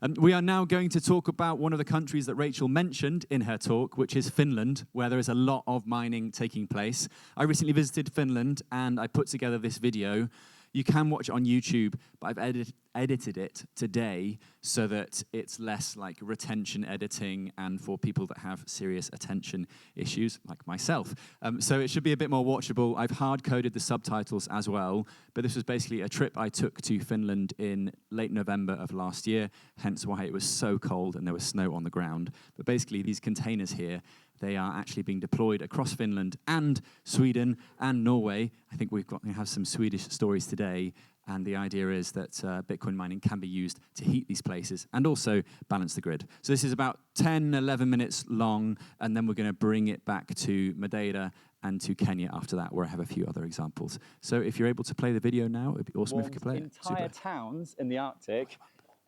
We are now going to talk about one of the countries that Rachel mentioned in her talk, which is Finland, where there is a lot of mining taking place. I recently visited Finland and I put together this video. You can watch it on YouTube, but I've edited it today so that it's less like retention editing and for people that have serious attention issues, like myself. So it should be a bit more watchable. I've hard-coded the subtitles as well, but this was basically a trip I took to Finland in late November of last year, hence why it was so cold and there was snow on the ground. But basically, these containers here, they are actually being deployed across Finland and Sweden and Norway. I think we have some Swedish stories today, and the idea is that Bitcoin mining can be used to heat these places and also balance the grid. So this is about 10, 11 minutes long, and then we're going to bring it back to Madeira and to Kenya after that, where I have a few other examples. So if you're able to play the video now, it'd be awesome if you could play it. Entire towns in the Arctic,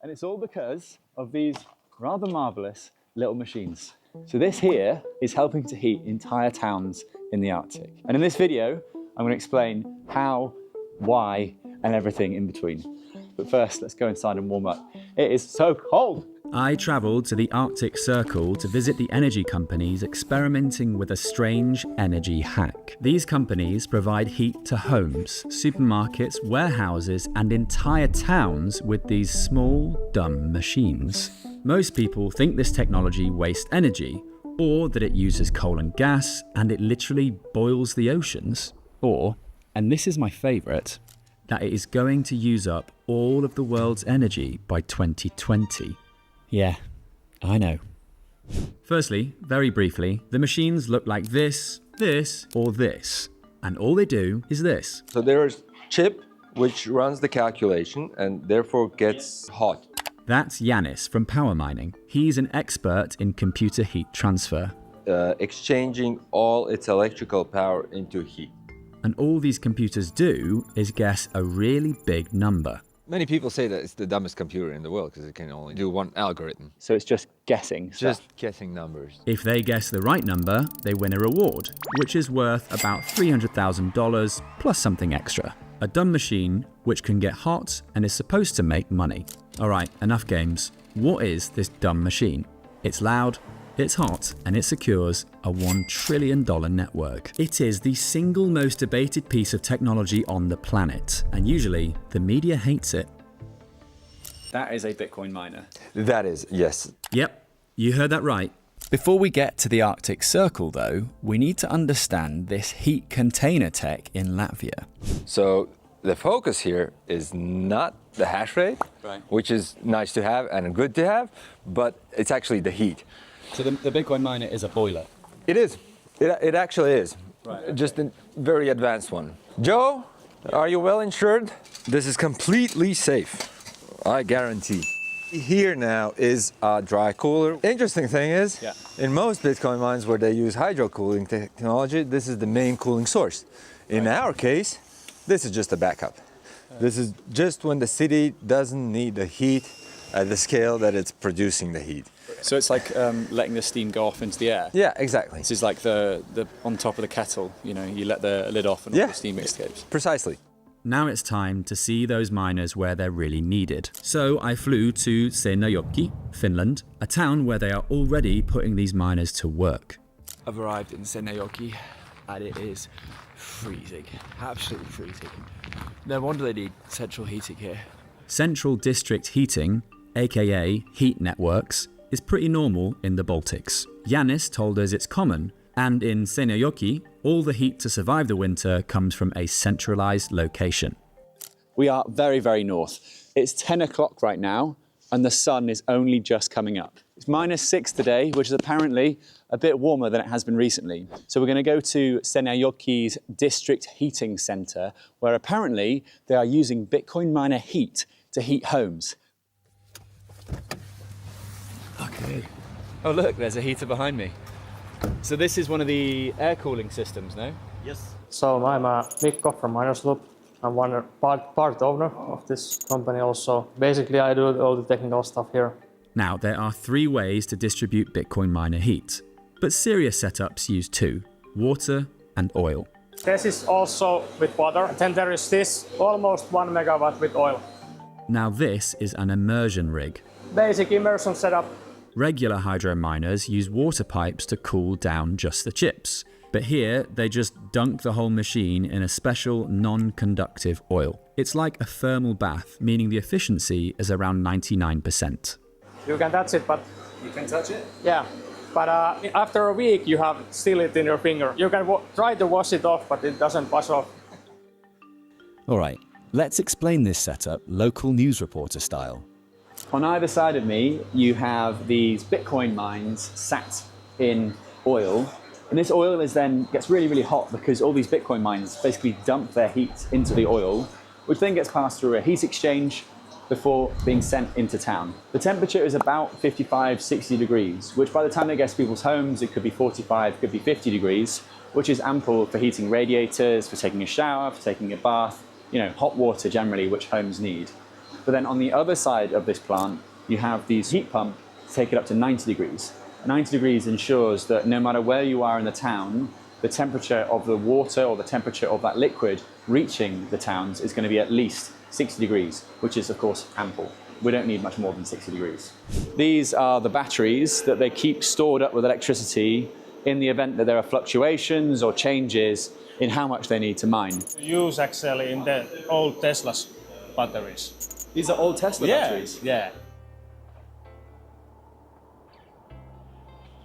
and it's all because of these rather marvelous little machines. So this here is helping to heat entire towns in the Arctic. And in this video, I'm going to explain how, why, and everything in between. But first, let's go inside and warm up. It is so cold. I travelled to the Arctic Circle to visit the energy companies experimenting with a strange energy hack. These companies provide heat to homes, supermarkets, warehouses, and entire towns with these small, dumb machines. Most people think this technology wastes energy, or that it uses coal and gas, and it literally boils the oceans. Or, and this is my favourite, that it is going to use up all of the world's energy by 2020. Yeah, I know. Firstly, very briefly, the machines look like this, this, or this. And all they do is this. So there's chip which runs the calculation and therefore gets hot. That's Yanis from Power Mining. He's an expert in computer heat transfer. Exchanging all its electrical power into heat. And all these computers do is guess a really big number. Many people say that it's the dumbest computer in the world because it can only do one algorithm. So it's just guessing stuff. Just guessing numbers. If they guess the right number, they win a reward, which is worth about $300,000 plus something extra. A dumb machine which can get hot and is supposed to make money. Alright, enough games. What is this dumb machine? It's loud, it's hot, and it secures a $1 trillion network. It is the single most debated piece of technology on the planet, and usually the media hates it. That is a Bitcoin miner. That is, yes. Yep, you heard that right. Before we get to the Arctic Circle though, we need to understand this heat container tech in Latvia. So the focus here is not the hash rate, Right. which is nice to have and good to have, but it's actually the heat. So the Bitcoin miner is a boiler. It is. It actually is. Right. Just a very advanced one. Joe, are you well insured? This is completely safe. I guarantee. Here now is a dry cooler. Interesting thing is, in most Bitcoin mines where they use hydro cooling technology, this is the main cooling source. In our case, this is just a backup. This is just when the city doesn't need the heat at the scale that it's producing the heat. So it's like letting the steam go off into the air. Yeah, exactly. This is like the on top of the kettle, you know, you let the lid off and all the steam escapes. Precisely. Now it's time to see those miners where they're really needed. So I flew to Seinäjoki, Finland, a town where they are already putting these miners to work. I've arrived in Seinäjoki and it is freezing, absolutely freezing. No wonder they need central heating here. Central district heating, aka heat networks, is pretty normal in the Baltics. Yanis told us it's common, and in Seinäjoki, all the heat to survive the winter comes from a centralized location. We are very, very north. It's 10 o'clock right now, and the sun is only just coming up. It's -6 today, which is apparently a bit warmer than it has been recently. So we're going to go to Seinäjoki's district heating center, where apparently they are using Bitcoin miner heat to heat homes. Okay. Oh look, there's a heater behind me. So this is one of the air cooling systems, no? Yes. So I'm Mikko from Miners Loop. I'm one part owner of this company also. Basically, I do all the technical stuff here. Now, there are 3 ways to distribute Bitcoin miner heat, but serious setups use 2, water and oil. This is also with water. Then there is this, almost 1 megawatt with oil. Now this is an immersion rig. basic immersion setup. Regular hydro miners use water pipes to cool down just the chips. But here, they just dunk the whole machine in a special non-conductive oil. It's like a thermal bath, meaning the efficiency is around 99%. You can touch it, but... You can touch it? Yeah. But after a week, you have still it in your finger. You can try to wash it off, but it doesn't wash off. All right, let's explain this setup local news reporter style. On either side of me, you have these Bitcoin mines sat in oil. And this oil gets really, really hot because all these Bitcoin mines basically dump their heat into the oil, which then gets passed through a heat exchange before being sent into town. The temperature is about 55, 60 degrees, which by the time it gets to people's homes, it could be 45, could be 50 degrees, which is ample for heating radiators, for taking a shower, for taking a bath, hot water generally, which homes need. But then on the other side of this plant, you have these heat pumps to take it up to 90 degrees. 90 degrees ensures that no matter where you are in the town, the temperature of the water or the temperature of that liquid reaching the towns is going to be at least 60 degrees, which is of course ample. We don't need much more than 60 degrees. These are the batteries that they keep stored up with electricity in the event that there are fluctuations or changes in how much they need to mine. Use actually in the old Tesla's batteries. These are old Tesla batteries? Yeah.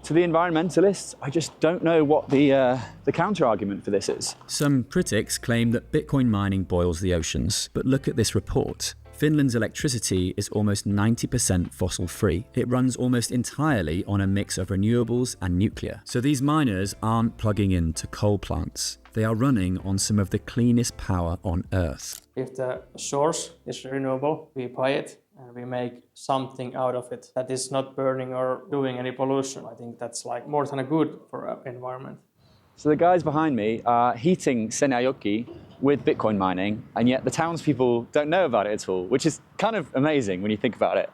To the environmentalists, I just don't know what the counter-argument for this is. Some critics claim that Bitcoin mining boils the oceans, but look at this report. Finland's electricity is almost 90% fossil-free. It runs almost entirely on a mix of renewables and nuclear. So these miners aren't plugging into coal plants. They are running on some of the cleanest power on Earth. If the source is renewable, we buy it and we make something out of it that is not burning or doing any pollution. I think that's like more than a good for our environment. So the guys behind me are heating Seinäjoki with Bitcoin mining, and yet the townspeople don't know about it at all, which is kind of amazing when you think about it.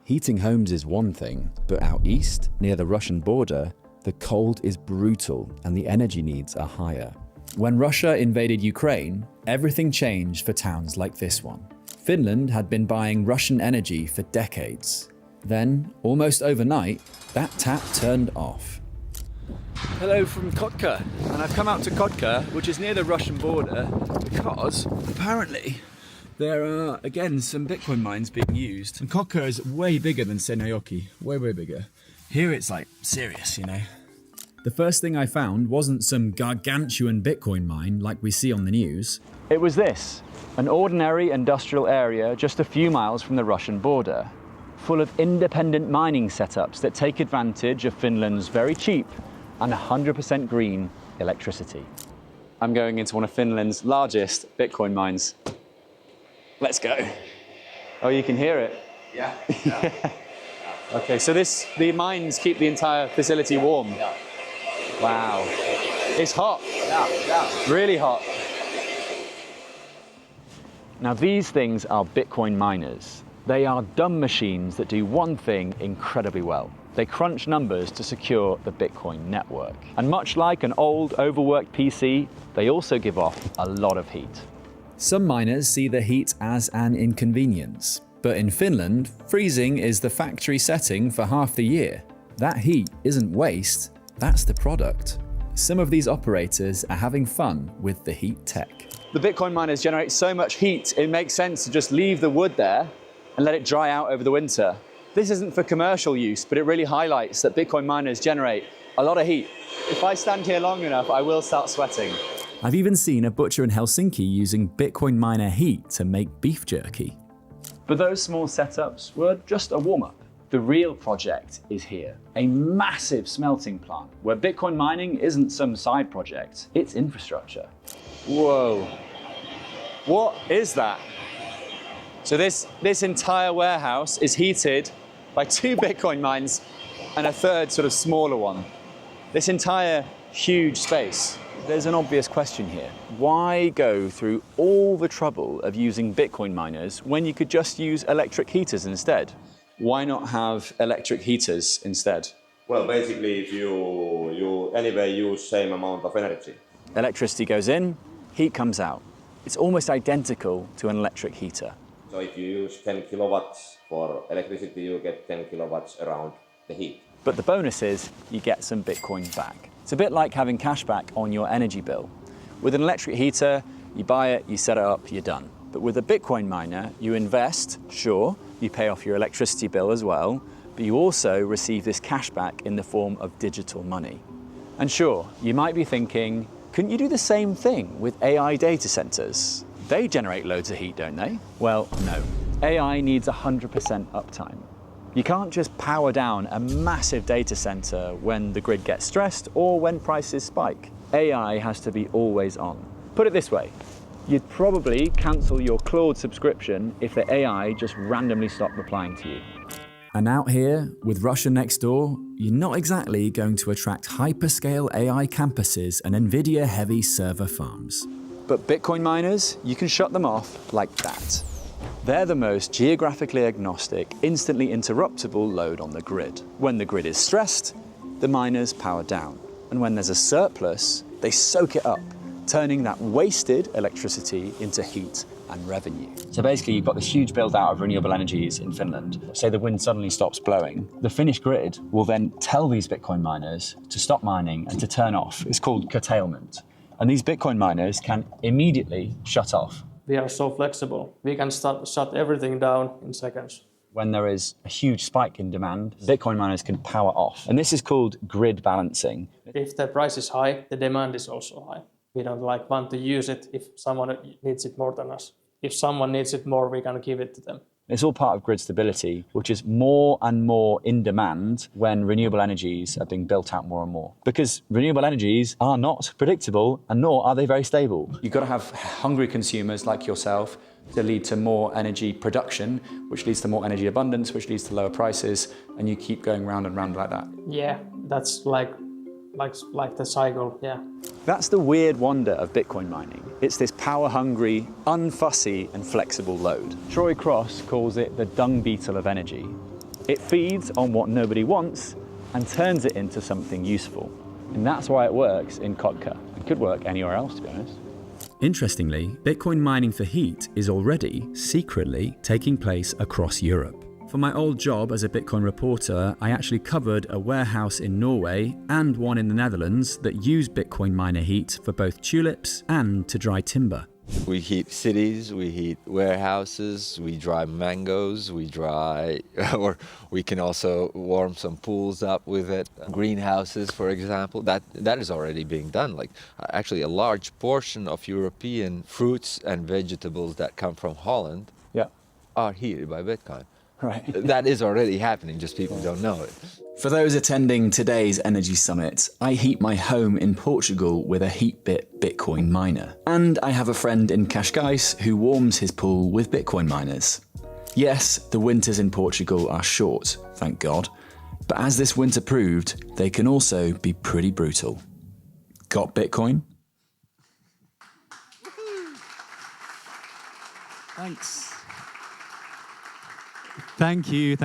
Heating homes is one thing, but out east, near the Russian border, the cold is brutal and the energy needs are higher. When Russia invaded Ukraine, everything changed for towns like this one. Finland had been buying Russian energy for decades. Then, almost overnight, that tap turned off. Hello from Kotka, and I've come out to Kotka, which is near the Russian border, because apparently there are, again, some Bitcoin mines being used. And Kotka is way bigger than Seinäjoki, way bigger. Here it's like serious, The first thing I found wasn't some gargantuan Bitcoin mine like we see on the news. It was this, an ordinary industrial area just a few miles from the Russian border, full of independent mining setups that take advantage of Finland's very cheap and 100% green electricity. I'm going into one of Finland's largest Bitcoin mines. Let's go. Oh, you can hear it? Yeah. Okay, so the mines keep the entire facility warm. Yeah. Wow. It's hot. Yeah. Really hot. Now these things are Bitcoin miners. They are dumb machines that do one thing incredibly well. They crunch numbers to secure the Bitcoin network. And much like an old, overworked PC, they also give off a lot of heat. Some miners see the heat as an inconvenience. But in Finland, freezing is the factory setting for half the year. That heat isn't waste, that's the product. Some of these operators are having fun with the heat tech. The Bitcoin miners generate so much heat, it makes sense to just leave the wood there and let it dry out over the winter. This isn't for commercial use, but it really highlights that Bitcoin miners generate a lot of heat. If I stand here long enough, I will start sweating. I've even seen a butcher in Helsinki using Bitcoin miner heat to make beef jerky. But those small setups were just a warm-up. The real project is here, a massive smelting plant where Bitcoin mining isn't some side project, it's infrastructure. Whoa, what is that? So this entire warehouse is heated by 2 Bitcoin mines and a third sort of smaller one. This entire huge space. There's an obvious question here. Why go through all the trouble of using Bitcoin miners when you could just use electric heaters instead? Why not have electric heaters instead? Well, basically, if you anyway use same amount of energy. Electricity goes in, heat comes out. It's almost identical to an electric heater. So So if you use 10 kilowatts for electricity, you get 10 kilowatts around the heat. But the bonus is you get some Bitcoin back. It's a bit like having cash back on your energy bill. With an electric heater, you buy it, you set it up, you're done. But with a Bitcoin miner, you invest, sure, you pay off your electricity bill as well, but you also receive this cash back in the form of digital money. And sure, you might be thinking, couldn't you do the same thing with AI data centers? They generate loads of heat, don't they? Well, no. AI needs 100% uptime. You can't just power down a massive data center when the grid gets stressed or when prices spike. AI has to be always on. Put it this way, you'd probably cancel your Claude subscription if the AI just randomly stopped replying to you. And out here, with Russia next door, you're not exactly going to attract hyperscale AI campuses and NVIDIA-heavy server farms. But Bitcoin miners, you can shut them off like that. They're the most geographically agnostic, instantly interruptible load on the grid. When the grid is stressed, the miners power down. And when there's a surplus, they soak it up, turning that wasted electricity into heat and revenue. So basically, you've got this huge build out of renewable energies in Finland. Say the wind suddenly stops blowing. The Finnish grid will then tell these Bitcoin miners to stop mining and to turn off. It's called curtailment. And these Bitcoin miners can immediately shut off. We are so flexible. We can shut everything down in seconds. When there is a huge spike in demand, Bitcoin miners can power off. And this is called grid balancing. If the price is high, the demand is also high. We don't want to use it if someone needs it more than us. If someone needs it more, we can give it to them. It's all part of grid stability, which is more and more in demand when renewable energies are being built out more and more. Because renewable energies are not predictable, and nor are they very stable. You've got to have hungry consumers like yourself to lead to more energy production, which leads to more energy abundance, which leads to lower prices, and you keep going round and round like that. Yeah, that's like the cycle, yeah. That's the weird wonder of Bitcoin mining. It's this power-hungry, unfussy, and flexible load. Troy Cross calls it the dung beetle of energy. It feeds on what nobody wants and turns it into something useful. And that's why it works in Kotka. It could work anywhere else, to be honest. Interestingly, Bitcoin mining for heat is already, secretly, taking place across Europe. For my old job as a Bitcoin reporter, I actually covered a warehouse in Norway and one in the Netherlands that used Bitcoin miner heat for both tulips and to dry timber. We heat cities, we heat warehouses, we dry mangoes, or we can also warm some pools up with it. Greenhouses, for example, that is already being done. Like actually a large portion of European fruits and vegetables that come from Holland are heated by Bitcoin. Right. That is already happening, just people don't know it. For those attending today's Energy Summit, I heat my home in Portugal with a Heatbit Bitcoin miner. And I have a friend in Cascais who warms his pool with Bitcoin miners. Yes, the winters in Portugal are short, thank God. But as this winter proved, they can also be pretty brutal. Got Bitcoin? Thanks. Thank you.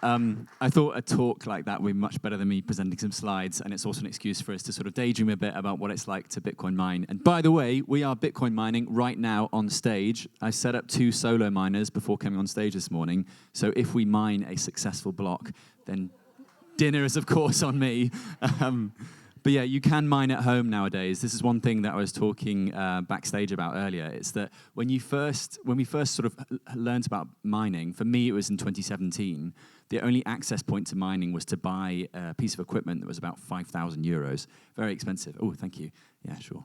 I thought a talk like that would be much better than me presenting some slides, and it's also an excuse for us to sort of daydream a bit about what it's like to Bitcoin mine. And by the way, we are Bitcoin mining right now on stage. I set up 2 solo miners before coming on stage this morning, so if we mine a successful block, then dinner is of course on me. But yeah, you can mine at home nowadays. This is one thing that I was talking backstage about earlier. It's that when we first sort of learned about mining, for me it was in 2017, the only access point to mining was to buy a piece of equipment that was about 5,000 euros. Very expensive. Oh, thank you. Yeah, sure.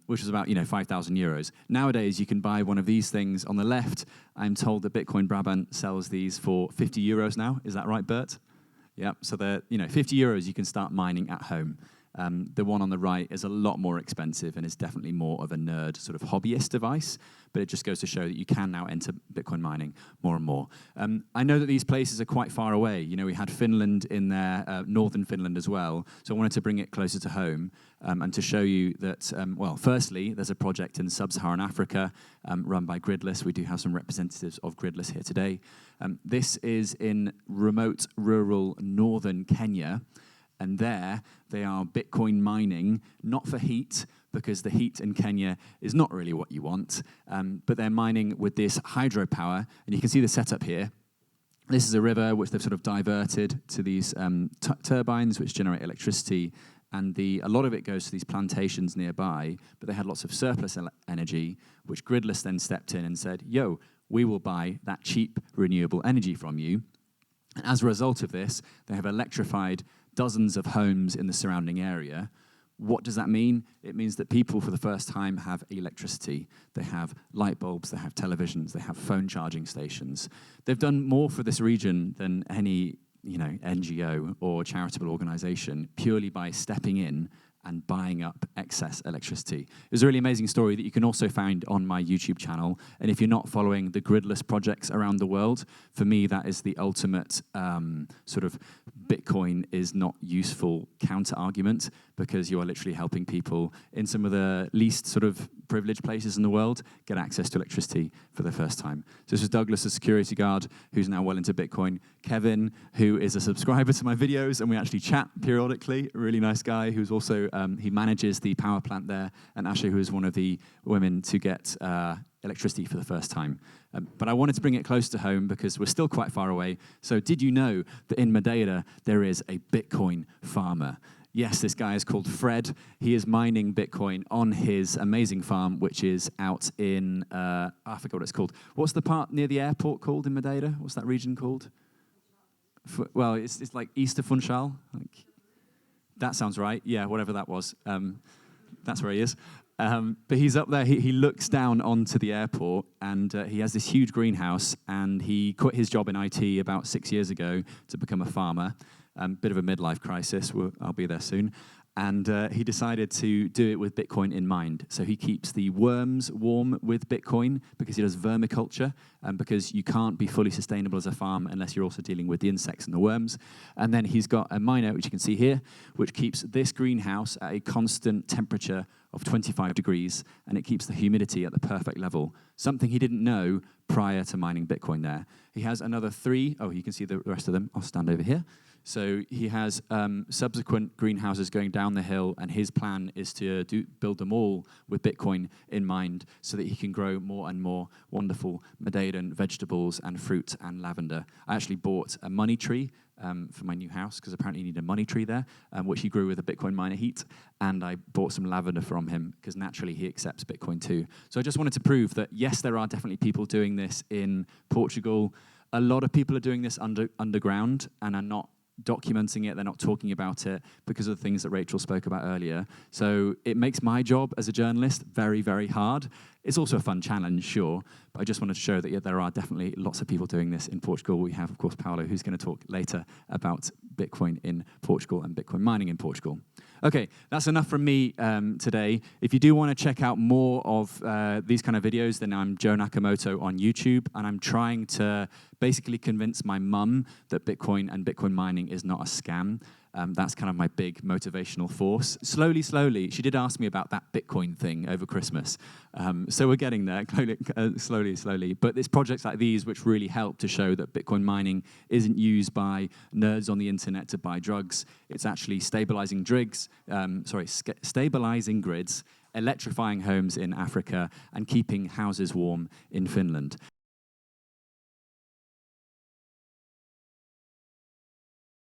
Which was about 5,000 euros. Nowadays, you can buy one of these things on the left. I'm told that Bitcoin Brabant sells these for 50 euros now. Is that right, Bert? Yeah, so they're 50 euros you can start mining at home. The one on the right is a lot more expensive and is definitely more of a nerd sort of hobbyist device, but it just goes to show that you can now enter Bitcoin mining more and more. I know that these places are quite far away. We had Finland in there, northern Finland as well, so I wanted to bring it closer to home and to show you that, firstly, there's a project in sub-Saharan Africa run by Gridless. We do have some representatives of Gridless here today. This is in remote, rural, northern Kenya. And there, they are Bitcoin mining, not for heat, because the heat in Kenya is not really what you want, but they're mining with this hydropower, and you can see the setup here. This is a river which they've sort of diverted to these turbines which generate electricity, and a lot of it goes to these plantations nearby, but they had lots of surplus energy, which Gridless then stepped in and said, yo, we will buy that cheap renewable energy from you. And as a result of this, they have electrified dozens of homes in the surrounding area. What does that mean? It means that people, for the first time, have electricity. They have light bulbs, they have televisions, they have phone charging stations. They've done more for this region than any NGO or charitable organization, purely by stepping in and buying up excess electricity. It was a really amazing story that you can also find on my YouTube channel. And if you're not following the Gridless projects around the world, for me, that is the ultimate sort of Bitcoin is not useful counter-argument, because you are literally helping people in some of the least sort of privileged places in the world get access to electricity for the first time. So this was Douglas, a security guard who's now well into Bitcoin. Kevin, who is a subscriber to my videos, and we actually chat periodically, a really nice guy who's also, he manages the power plant there, and Asha, who is one of the women to get electricity for the first time. But I wanted to bring it close to home because we're still quite far away. So did you know that in Madeira there is a Bitcoin farmer? Yes, this guy is called Fred. He is mining Bitcoin on his amazing farm, which is out in, I forgot what it's called. What's the part near the airport called in Madeira? What's that region called? Well, it's like east of Funchal. That sounds right. Yeah, whatever that was. That's where he is. But he's up there. He looks down onto the airport, and he has this huge greenhouse, and he quit his job in IT about 6 years ago to become a farmer. Bit of a midlife crisis. I'll be there soon. And he decided to do it with Bitcoin in mind. So he keeps the worms warm with Bitcoin because he does vermiculture, because you can't be fully sustainable as a farm unless you're also dealing with the insects and the worms. And then he's got a miner, which you can see here, which keeps this greenhouse at a constant temperature of 25 degrees, and it keeps the humidity at the perfect level, something he didn't know prior to mining Bitcoin there. He has another 3, you can see the rest of them. I'll stand over here. So he has subsequent greenhouses going down the hill, and his plan is to build them all with Bitcoin in mind so that he can grow more and more wonderful Madeiran vegetables and fruit and lavender. I actually bought a money tree for my new house, because apparently you need a money tree there, which he grew with a Bitcoin miner heat, and I bought some lavender from him because naturally he accepts Bitcoin too. So I just wanted to prove that, yes, there are definitely people doing this in Portugal. A lot of people are doing this underground and are not documenting it, they're not talking about it because of the things that Rachel spoke about earlier. So it makes my job as a journalist very, very hard. It's also a fun challenge, sure, but I just wanted to show that there are definitely lots of people doing this in Portugal. We have, of course, Paolo, who's going to talk later about Bitcoin in Portugal and Bitcoin mining in Portugal. Okay, that's enough from me today. If you do want to check out more of these kind of videos, then I'm Joe Nakamoto on YouTube, and I'm trying to basically convince my mum that Bitcoin and Bitcoin mining is not a scam. That's kind of my big motivational force. Slowly, she did ask me about that Bitcoin thing over Christmas. So we're getting there, slowly. But it's projects like these which really help to show that Bitcoin mining isn't used by nerds on the internet to buy drugs. It's actually stabilizing grids, electrifying homes in Africa, and keeping houses warm in Finland.